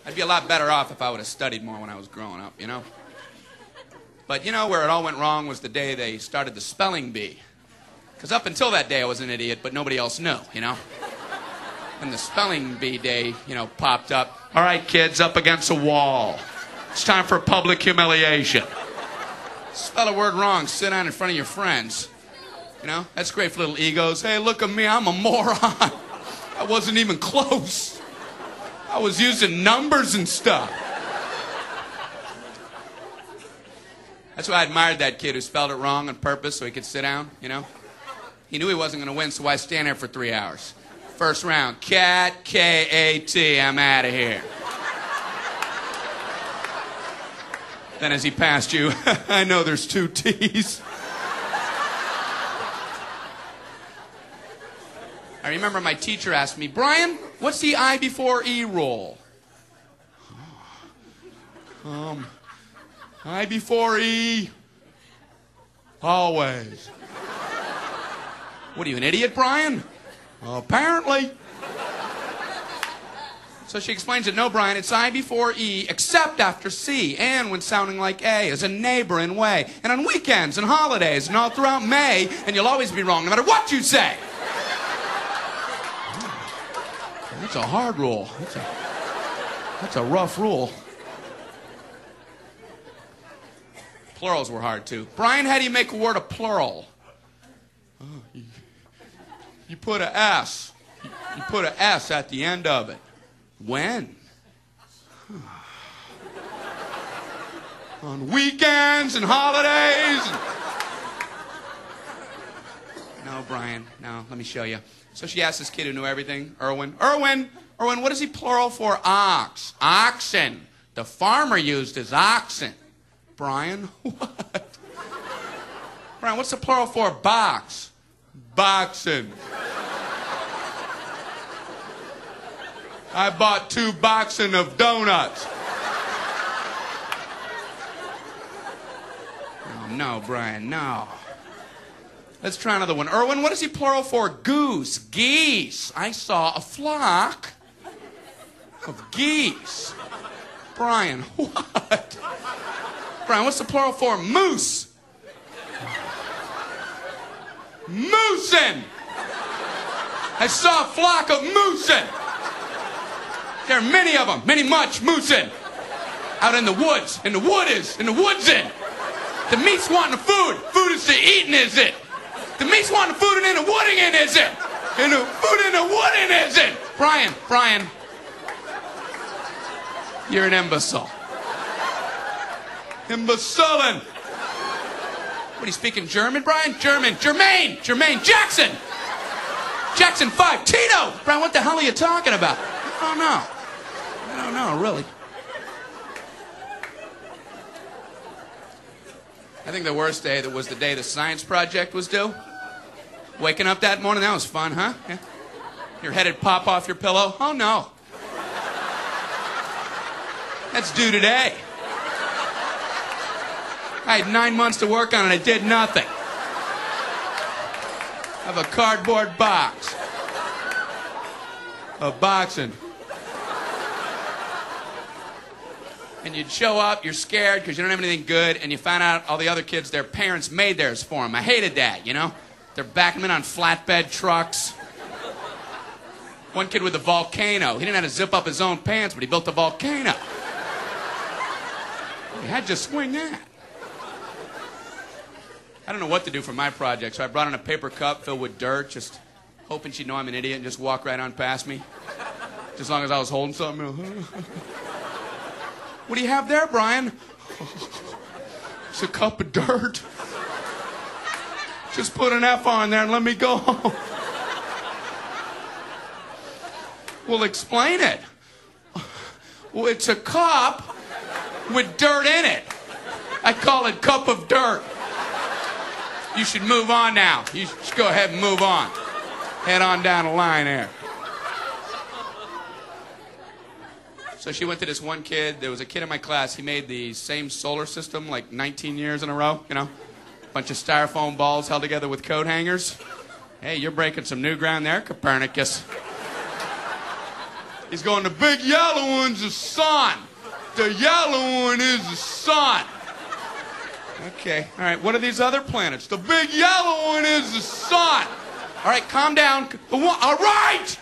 I'd be a lot better off if I would have studied more when I was growing up, you know? But you know where it all went wrong was the day they started the spelling bee. Because up until that day I was an idiot, but nobody else knew, you know? And the spelling bee day, you know, popped up. All right, kids, up against a wall. It's time for public humiliation. Spell a word wrong, sit down in front of your friends. You know, that's great for little egos. Hey, look at me, I'm a moron. I wasn't even close. I was using numbers and stuff. That's why I admired that kid who spelled it wrong on purpose so he could sit down, you know? He knew he wasn't going to win, so why stand there for 3 hours? First round, cat, K-A-T, I'm out of here. Then as he passed you, I know there's 2 T's. I remember my teacher asked me, Brian, what's the I before E rule? I before E, always. What are you, an idiot, Brian? Apparently. So she explains it, no, Brian, it's I before E, except after C, and when sounding like A, as a neighboring way, and on weekends and holidays, and all throughout May, and you'll always be wrong, no matter what you say. That's a hard rule. That's a rough rule. Plurals were hard, too. Brian, how do you make a word a plural? You put a S. You put a S at the end of it. When? On weekends and holidays. No, Brian, no, let me show you. So she asked this kid who knew everything, Erwin, what is he plural for? Ox. Oxen. The farmer used his oxen. Brian, what? Brian, what's the plural for box? Boxen. I bought 2 boxen of donuts. Oh, no, Brian, no. Let's try another one. Erwin, what is he plural for? Goose. Geese. I saw a flock of geese. Brian, what? Brian, what's the plural for? Moose. Moosin. I saw a flock of moosin. There are many of them, much moosin. Out in the woods, in the woodsin. The meat's wanting the food. Food is to eating, is it? The meat's wanting the food and in the wooding, is it? And the food in the wooding, is it? Brian, you're an imbecile. Imbecilin'. What, are you speaking German, Brian? Jermaine Jackson. Jackson 5, Tito. Brian, what the hell are you talking about? I don't know, really. I think the worst day was the day the science project was due. Waking up that morning, that was fun, huh? Yeah. Your head would pop off your pillow. Oh, no. That's due today. I had 9 months to work on it. I did nothing. I have a cardboard box. Of boxing. And you'd show up, you're scared because you don't have anything good, and you find out all the other kids, their parents made theirs for them. I hated that, you know? They're backing them in on flatbed trucks. One kid with a volcano. He didn't have to zip up his own pants, but he built a volcano. You had to swing that. I don't know what to do for my project, so I brought in a paper cup filled with dirt, just hoping she'd know I'm an idiot and just walk right on past me. Just as long as I was holding something. What do you have there, Brian? It's a cup of dirt. Just put an F on there and let me go home. Well, explain it. Well, it's a cup with dirt in it. I call it cup of dirt. You should move on now. You should go ahead and move on. Head on down the line there. So she went to this one kid. There was a kid in my class. He made the same solar system like 19 years in a row, you know. Bunch of styrofoam balls held together with coat hangers. Hey, you're breaking some new ground there, Copernicus. He's going, the big yellow one's the sun. The yellow one is the sun. Okay, all right, what are these other planets? The big yellow one is the sun. All right, calm down. All right!